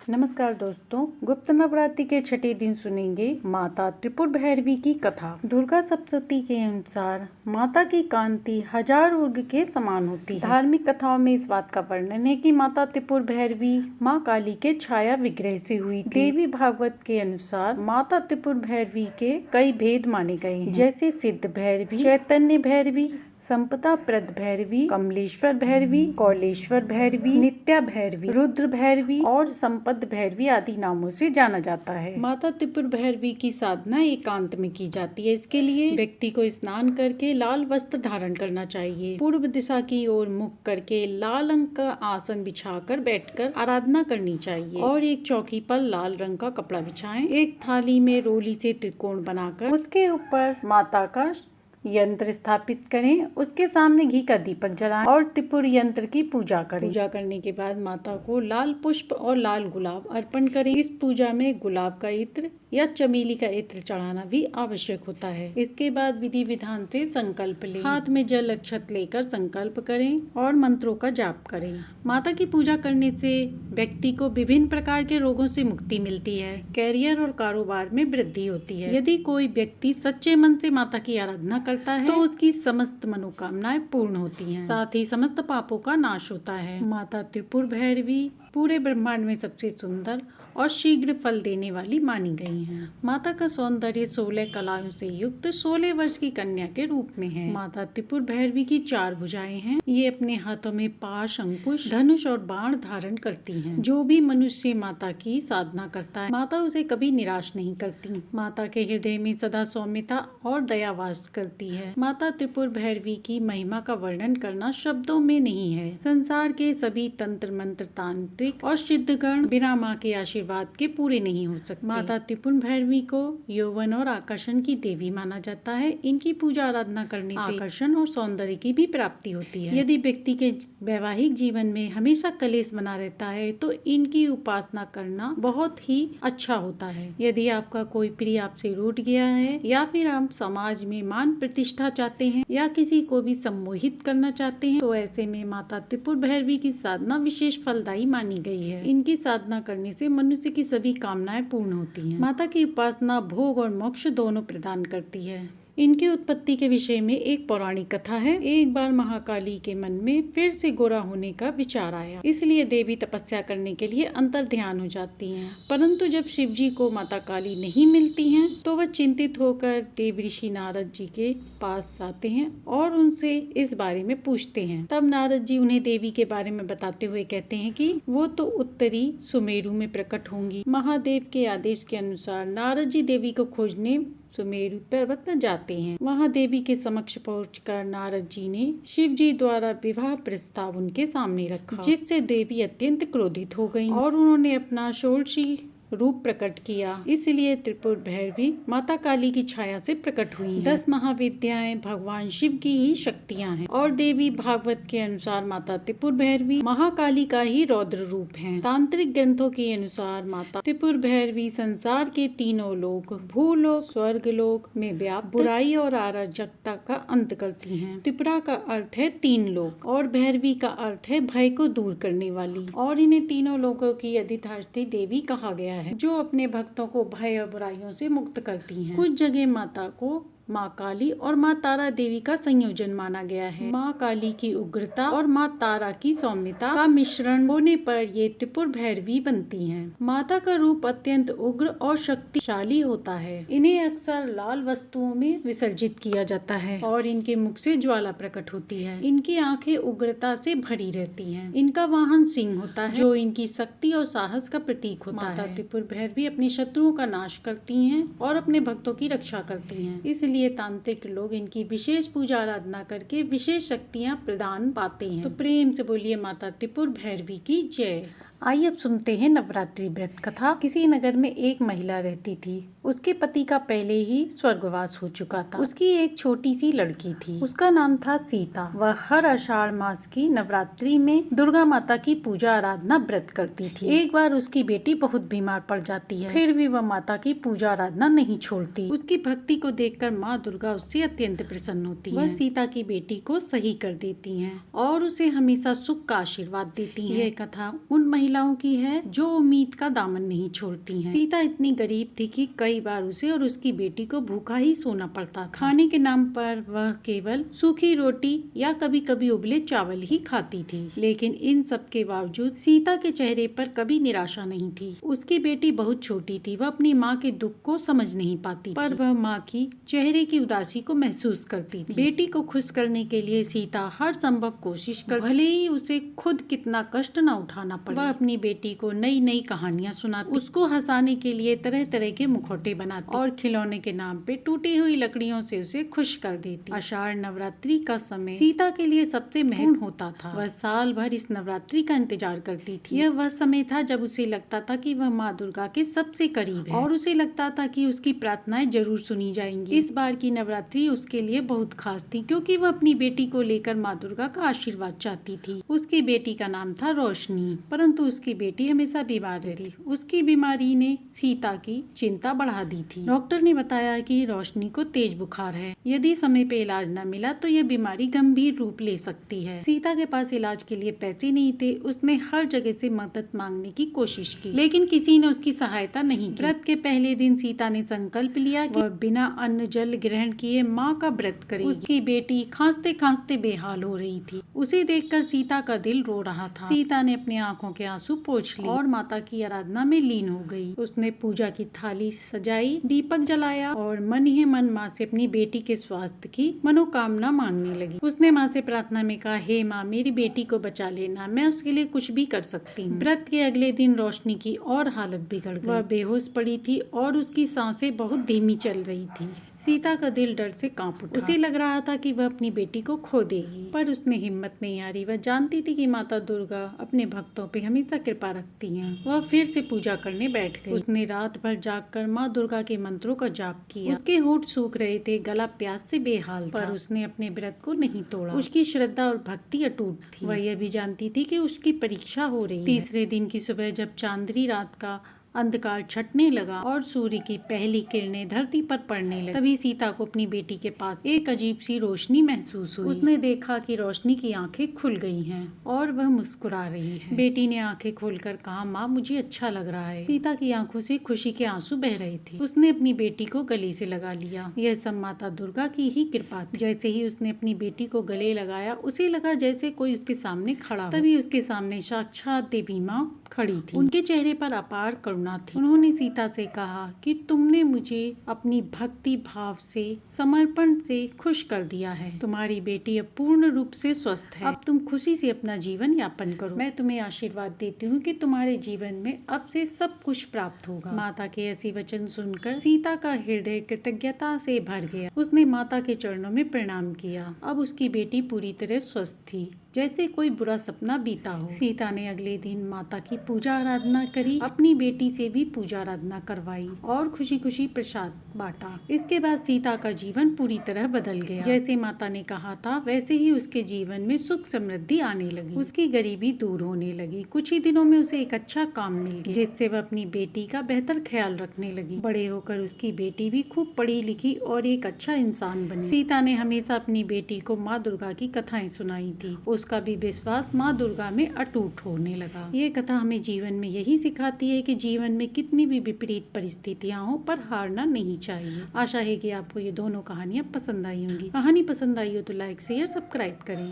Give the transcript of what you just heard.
नमस्कार दोस्तों, गुप्त नवरात्रि के छठे दिन सुनेंगे माता त्रिपुर भैरवी की कथा। दुर्गा सप्तशती के अनुसार माता की कांति हजार उर्ग के समान होती है। धार्मिक कथाओं में इस बात का वर्णन है कि माता त्रिपुर भैरवी माँ काली के छाया विग्रह से हुई थी। देवी भागवत के अनुसार माता त्रिपुर भैरवी के कई भेद माने गए हैं, जैसे सिद्ध भैरवी, चैतन्य भैरवी, संपदा प्रद भैरवी, कमलेश्वर भैरवी, कौलेश्वर भैरवी, नित्या भैरवी, रुद्र भैरवी और संपद भैरवी आदि नामों से जाना जाता है। माता त्रिपुर भैरवी की साधना एकांत में की जाती है। इसके लिए व्यक्ति को स्नान करके लाल वस्त्र धारण करना चाहिए। पूर्व दिशा की ओर मुख करके लाल रंग का आसन बिछाकर बैठकर आराधना करनी चाहिए और एक चौकी पर लाल रंग का कपड़ा बिछाएं। एक थाली में रोली से त्रिकोण बनाकर उसके ऊपर माता का यंत्र स्थापित करें। उसके सामने घी का दीपक जलाएं और त्रिपुर यंत्र की पूजा करें। पूजा करने के बाद माता को लाल पुष्प और लाल गुलाब अर्पण करें। इस पूजा में गुलाब का इत्र या चमेली का इत्र चढ़ाना भी आवश्यक होता है। इसके बाद विधि विधान से संकल्प लें। हाथ में जल अक्षत लेकर संकल्प करें और मंत्रों का जाप करें। माता की पूजा करने से व्यक्ति को विभिन्न प्रकार के रोगों से मुक्ति मिलती है। कैरियर और कारोबार में वृद्धि होती है। यदि कोई व्यक्ति सच्चे मन से माता की आराधना करता है तो उसकी समस्त मनोकामनाएं पूर्ण होती हैं। साथ ही समस्त पापों का नाश होता है। माता त्रिपुर भैरवी पूरे ब्रह्मांड में सबसे सुंदर और शीघ्र फल देने वाली मानी गई हैं। माता का सौंदर्य 16 कलाओं से युक्त 16 वर्ष की कन्या के रूप में है। माता त्रिपुर भैरवी की 4 भुजाएं हैं। ये अपने हाथों में पाश, अंकुश, धनुष और बाण धारण करती हैं। जो भी मनुष्य माता की साधना करता है, माता उसे कभी निराश नहीं करती। माता के हृदय में सदा सौम्यता और दया वास करती है। माता त्रिपुर भैरवी की महिमा का वर्णन करना शब्दों में नहीं है। संसार के सभी तंत्र मंत्र, तांत्रिक और सिद्धगण बिना माँ के आशीर्वाद के पूरे नहीं हो सकते। माता त्रिपुर भैरवी को यौवन और आकर्षण की देवी माना जाता है। इनकी पूजा आराधना करने से आकर्षण और सौंदर्य की भी प्राप्ति होती है। यदि व्यक्ति के वैवाहिक जीवन में हमेशा कलेश बना रहता है तो इनकी उपासना करना बहुत ही अच्छा होता है। यदि आपका कोई प्रिय आपसे रूठ गया है या फिर आप समाज में मान प्रतिष्ठा चाहते हैं या किसी को भी सम्मोहित करना चाहते हैं तो ऐसे में माता त्रिपुर भैरवी की साधना विशेष फलदायी मानी गई है। इनकी साधना करने से मनुष्य की सभी कामनाएं पूर्ण होती हैं। माता की उपासना भोग और मोक्ष दोनों प्रदान करती है। इनकी उत्पत्ति के विषय में एक पौराणिक कथा है। एक बार महाकाली के मन में फिर से गोरा होने का विचार आया, इसलिए देवी तपस्या करने के लिए अंतर ध्यान हो जाती हैं। परंतु जब शिव जी को माता काली नहीं मिलती हैं, तो वह चिंतित होकर देव ऋषि नारद जी के पास जाते हैं और उनसे इस बारे में पूछते हैं। तब नारद जी उन्हें देवी के बारे में बताते हुए कहते हैं कि वो तो उत्तरी सुमेरु में प्रकट होंगी। महादेव के आदेश के अनुसार नारद जी देवी को खोजने सुमेरु पर्वत पर जाते हैं। वहां देवी के समक्ष पहुंचकर नारद जी ने शिव जी द्वारा विवाह प्रस्ताव उनके सामने रखा, जिससे देवी अत्यंत क्रोधित हो गईं और उन्होंने अपना षोडशी रूप प्रकट किया। इसलिए त्रिपुर भैरवी माता काली की छाया से प्रकट हुई हैं। 10 महाविद्याएं भगवान शिव की ही शक्तियां हैं और देवी भागवत के अनुसार माता त्रिपुर भैरवी महाकाली का ही रौद्र रूप है। तांत्रिक ग्रंथों के अनुसार माता त्रिपुर भैरवी संसार के तीनों लोक, भूलोक, स्वर्गलोक में व्याप्त बुराई और अराजकता का अंत करती हैं। त्रिपुरा का अर्थ है 3 लोक और भैरवी का अर्थ है भय को दूर करने वाली, और इन्हें तीनों लोकों की अधिष्ठात्री देवी कहा गया है, जो अपने भक्तों को भय और बुराइयों से मुक्त करती हैं। कुछ जगह माता को माँ काली और माँ तारा देवी का संयोजन माना गया है। माँ काली की उग्रता और माँ तारा की सौम्यता का मिश्रण होने पर ये त्रिपुर भैरवी बनती हैं। माता का रूप अत्यंत उग्र और शक्तिशाली होता है। इन्हें अक्सर लाल वस्तुओं में विसर्जित किया जाता है और इनके मुख से ज्वाला प्रकट होती है। इनकी आंखें उग्रता से भरी रहती हैं। इनका वाहन सिंह होता है, जो इनकी शक्ति और साहस का प्रतीक होता है। माता त्रिपुर भैरवी अपने शत्रुओं का नाश करती हैं और अपने भक्तों की रक्षा करती हैं। इसलिए तांत्रिक लोग इनकी विशेष पूजा आराधना करके विशेष शक्तियां प्रदान पाते हैं। तो प्रेम से बोलिए माता त्रिपुर भैरवी की जय। आइए अब सुनते हैं नवरात्रि व्रत कथा। किसी नगर में एक महिला रहती थी। उसके पति का पहले ही स्वर्गवास हो चुका था। उसकी एक छोटी सी लड़की थी, उसका नाम था सीता। वह हर आषाढ़ मास की नवरात्रि में दुर्गा माता की पूजा आराधना व्रत करती थी। एक बार उसकी बेटी बहुत बीमार पड़ जाती है, फिर भी वह माता की पूजा आराधना नहीं छोड़ती। उसकी भक्ति को देखकर माँ दुर्गा उससे अत्यंत प्रसन्न होती है। वह सीता की बेटी को सही कर देती है और उसे हमेशा सुख का आशीर्वाद देती है। यह कथा उन महिलाओं की है जो उम्मीद का दामन नहीं छोड़ती हैं। सीता इतनी गरीब थी कि कई बार उसे और उसकी बेटी को भूखा ही सोना पड़ता था। खाने के नाम पर वह केवल सूखी रोटी या कभी कभी उबले चावल ही खाती थी। लेकिन इन सब के बावजूद सीता के चेहरे पर कभी निराशा नहीं थी। उसकी बेटी बहुत छोटी थी, वह अपनी माँ के दुख को समझ नहीं पाती पर वह माँ की चेहरे की उदासी को महसूस करती थी। बेटी को खुश करने के लिए सीता हर संभव कोशिश कर, भले ही उसे खुद कितना कष्ट न उठाना पड़े। वह अपनी बेटी को नई नई कहानियाँ सुनाती, उसको हंसाने के लिए तरह तरह के मुखौटे बनाती और खिलौने के नाम पे टूटी हुई लकड़ियों से उसे खुश कर देती। आषाढ़ नवरात्रि का समय सीता के लिए सबसे महत्वपूर्ण होता था। वह साल भर इस नवरात्रि का इंतजार करती थी। यह वह समय था जब उसे लगता था कि वह माँ दुर्गा के सबसे करीब है और उसे लगता था कि उसकी प्रार्थनाएं जरूर सुनी जाएंगी। इस बार की नवरात्रि उसके लिए बहुत खास थी क्योंकि वह अपनी बेटी को लेकर माँ दुर्गा का आशीर्वाद चाहती थी। उसकी बेटी का नाम था रोशनी, परंतु उसकी बेटी हमेशा बीमार रही। उसकी बीमारी ने सीता की चिंता बढ़ा दी थी। डॉक्टर ने बताया कि रोशनी को तेज बुखार है, यदि समय पे इलाज न मिला तो यह बीमारी गंभीर रूप ले सकती है। सीता के पास इलाज के लिए पैसे नहीं थे। उसने हर जगह से मदद मांगने की कोशिश की लेकिन किसी ने उसकी सहायता नहीं की। व्रत के पहले दिन सीता ने संकल्प लिया कि वह बिना अन्न जल ग्रहण किए माँ का व्रत करेगी। उसकी बेटी खांसते खांसते बेहाल हो रही थी। उसे देखकर सीता का दिल रो रहा था। सीता ने अपनी आंखों के आंसू पोंछ लिए और माता की आराधना में लीन हो गई। उसने पूजा की थाली सजाई, दीपक जलाया और मन ही मन माँ से अपनी बेटी के स्वास्थ्य की मनोकामना मांगने लगी। उसने माँ से प्रार्थना में कहा, हे माँ, मेरी बेटी को बचा लेना, मैं उसके लिए कुछ भी कर सकती हूँ। व्रत के अगले दिन रोशनी की और हालत बिगड़ गई। वह बेहोश पड़ी थी और उसकी सांसें बहुत धीमी चल रही थी। सीता का दिल डर से कांप उठा। उसे लग रहा था कि वह अपनी बेटी को खो देगी, पर उसने हिम्मत नहीं हारी। वह जानती थी कि माता दुर्गा अपने भक्तों पे हमेशा कृपा रखती हैं। वह फिर से पूजा करने बैठ गई। उसने रात भर जागकर माँ दुर्गा के मंत्रों का जाप किया। उसके होंठ सूख रहे थे, गला प्यास से बेहाल था, पर उसने अपने व्रत को नहीं तोड़ा। उसकी श्रद्धा और भक्ति अटूट थी। वह यह भी जानती थी कि उसकी परीक्षा हो रही है। तीसरे दिन की सुबह जब चांदनी रात का अंधकार छटने लगा और सूर्य की पहली किरणें धरती पर पड़ने लगी, तभी सीता को अपनी बेटी के पास एक अजीब सी रोशनी महसूस हुई। उसने देखा कि रोशनी की आंखें खुल गई हैं और वह मुस्कुरा रही है। बेटी ने आंखें खोलकर कहा, माँ, मुझे अच्छा लग रहा है। सीता की आंखों से खुशी के आंसू बह रहे थे। उसने अपनी बेटी को गले से लगा लिया। यह सब माता दुर्गा की ही कृपा थी। जैसे ही उसने अपनी बेटी को गले लगाया, उसे लगा जैसे कोई उसके सामने खड़ा हो। तभी उसके सामने साक्षात देवी माँ खड़ी थी। उनके चेहरे पर अपार करुणा थी। उन्होंने सीता से कहा कि तुमने मुझे अपनी भक्ति भाव से, समर्पण से खुश कर दिया है। तुम्हारी बेटी अब पूर्ण रूप से स्वस्थ है। अब तुम खुशी से अपना जीवन यापन करो। मैं तुम्हें आशीर्वाद देती हूँ कि तुम्हारे जीवन में अब से सब कुछ प्राप्त होगा। माता के ऐसे वचन सुनकर सीता का हृदय कृतज्ञता से भर गया। उसने माता के चरणों में प्रणाम किया। अब उसकी बेटी पूरी तरह स्वस्थ थी, जैसे कोई बुरा सपना बीता हो। सीता ने अगले दिन माता की पूजा आराधना करी, अपनी बेटी से भी पूजा आराधना करवाई और खुशी खुशी प्रसाद बांटा। इसके बाद सीता का जीवन पूरी तरह बदल गया। जैसे माता ने कहा था, वैसे ही उसके जीवन में सुख समृद्धि आने लगी। उसकी गरीबी दूर होने लगी। कुछ ही दिनों में उसे एक अच्छा काम मिल गया, जिससे वह अपनी बेटी का बेहतर ख्याल रखने लगी। बड़े होकर उसकी बेटी भी खूब पढ़ी लिखी और एक अच्छा इंसान बनी। सीता ने हमेशा अपनी बेटी को माँ दुर्गा की कथाएं सुनाई थी। उसका भी विश्वास माँ दुर्गा में अटूट होने लगा। ये कथा हमें जीवन में यही सिखाती है कि जीवन में कितनी भी विपरीत परिस्थितियां हो, पर हारना नहीं चाहिए। आशा है कि आपको ये दोनों कहानियां पसंद आई होंगी। कहानी पसंद आई हो तो लाइक, शेयर, सब्सक्राइब करें।